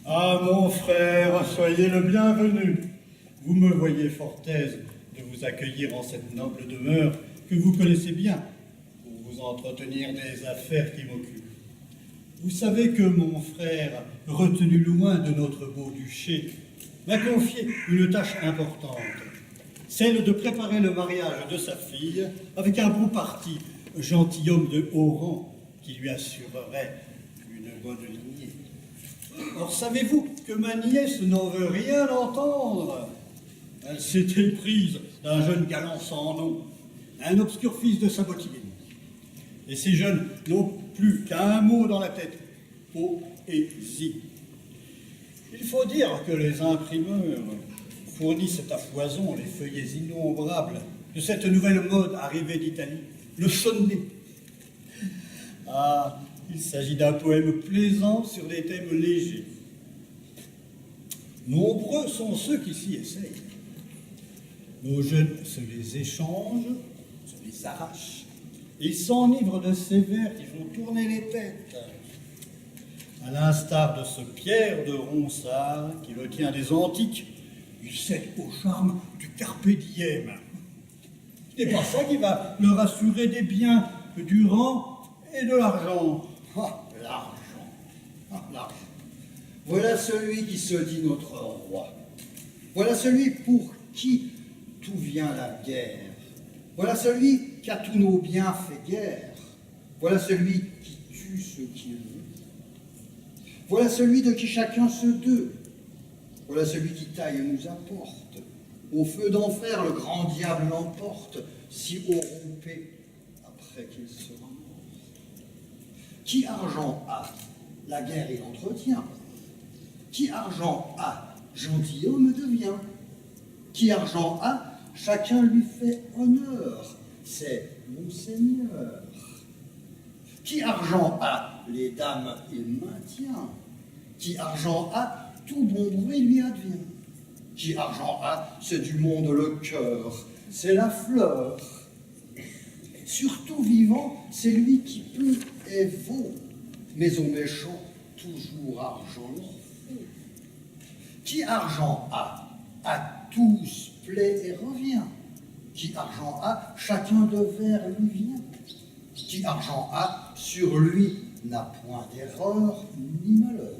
Ah, mon frère, soyez le bienvenu. Vous me voyez fort aise de vous accueillir en cette noble demeure que vous connaissez bien pour vous entretenir des affaires qui m'occupent. Vous savez que mon frère, retenu loin de notre beau duché, m'a confié une tâche importante, celle de préparer le mariage de sa fille avec un beau parti, gentilhomme de haut rang, qui lui assurerait une bonne lignée. Or, savez-vous que ma nièce n'en veut rien entendre? Elle s'est éprise d'un jeune galant sans nom, un obscur fils de sabotier. Et ces jeunes n'ont plus qu'un mot dans la tête, poésie. Il faut dire que les imprimeurs fournissent à foison les feuillets innombrables de cette nouvelle mode arrivée d'Italie, le sonnet. Ah, il s'agit d'un poème plaisant sur des thèmes légers. Nombreux sont ceux qui s'y essayent. Nos jeunes se les échangent, se les arrachent. Ils s'enivrent de ces vers qui font tourner les têtes. À l'instar de ce Pierre de Ronsard qui le tient des antiques, il cède au charme du carpe diem. Ce n'est pas ça qui va leur assurer des biens, du rang et de l'argent. Ah, l'argent. Ah, l'argent. Voilà celui qui se dit notre roi. Voilà celui pour qui tout vient la guerre. Voilà celui qui a tous nos biens fait guerre. Voilà celui qui tue ceux qu'il veut. Voilà celui de qui chacun se deut. Voilà celui qui taille nous apporte. Au feu d'enfer, le grand diable l'emporte, si haut rompé, après qu'il sera mort. Qui argent a, la guerre il entretient. Qui argent a, gentilhomme devient. Qui argent a, chacun lui fait honneur, c'est Monseigneur. Qui argent a, les dames il maintient. Qui argent a, tout bon bruit lui advient. Qui argent a, c'est du monde le cœur, c'est la fleur. Surtout vivant, c'est lui qui peut et vaut, mais aux méchants, toujours argent leur faut. Qui argent a, à tous plaît et revient. Qui argent a, chacun de vers lui vient. Qui argent a, sur lui n'a point d'erreur ni malheur.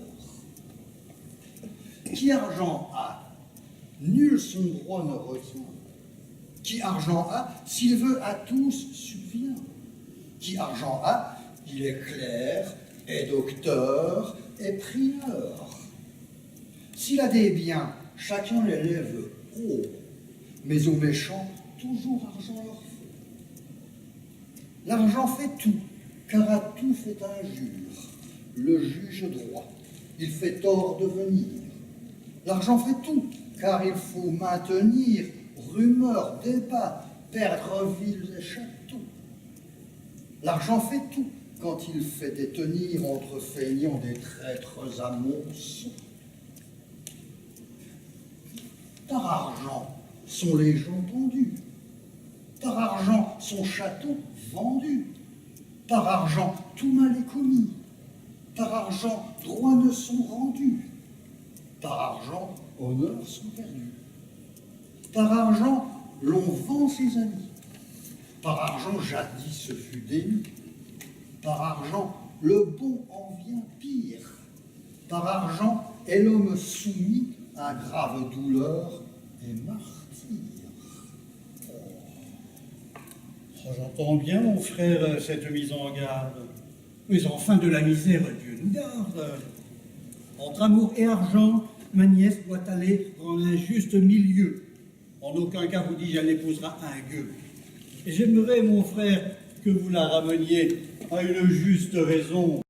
Qui argent a, nul son droit ne retient. Qui argent a, s'il veut à tous subvient. Qui argent a, il est clerc, est docteur, est prieur. S'il a des biens, chacun les lève haut, mais aux méchants, toujours argent leur faut. L'argent fait tout, car à tout fait injure. Le juge droit, il fait tort de venir. L'argent fait tout, car il faut maintenir rumeurs, débats, perdre villes et châteaux. L'argent fait tout, quand il fait détenir entre feignants des traîtres à monceaux. Par argent sont les gens tendus. Par argent son château vendu. Par argent tout mal est commis. Par argent droits ne sont rendus. Par argent honneurs sont perdus. Par argent l'on vend ses amis. Par argent jadis ce fut démis. Par argent le bon en vient pire. Par argent est l'homme soumis à grave douleur et martyr. Oh, j'entends bien, mon frère, cette mise en garde. Mais enfin, de la misère, Dieu nous garde. Entre amour et argent, ma nièce doit aller dans l'injuste milieu. En aucun cas, vous dis-je, elle épousera un gueux. Et j'aimerais, mon frère, que vous la rameniez à une juste raison.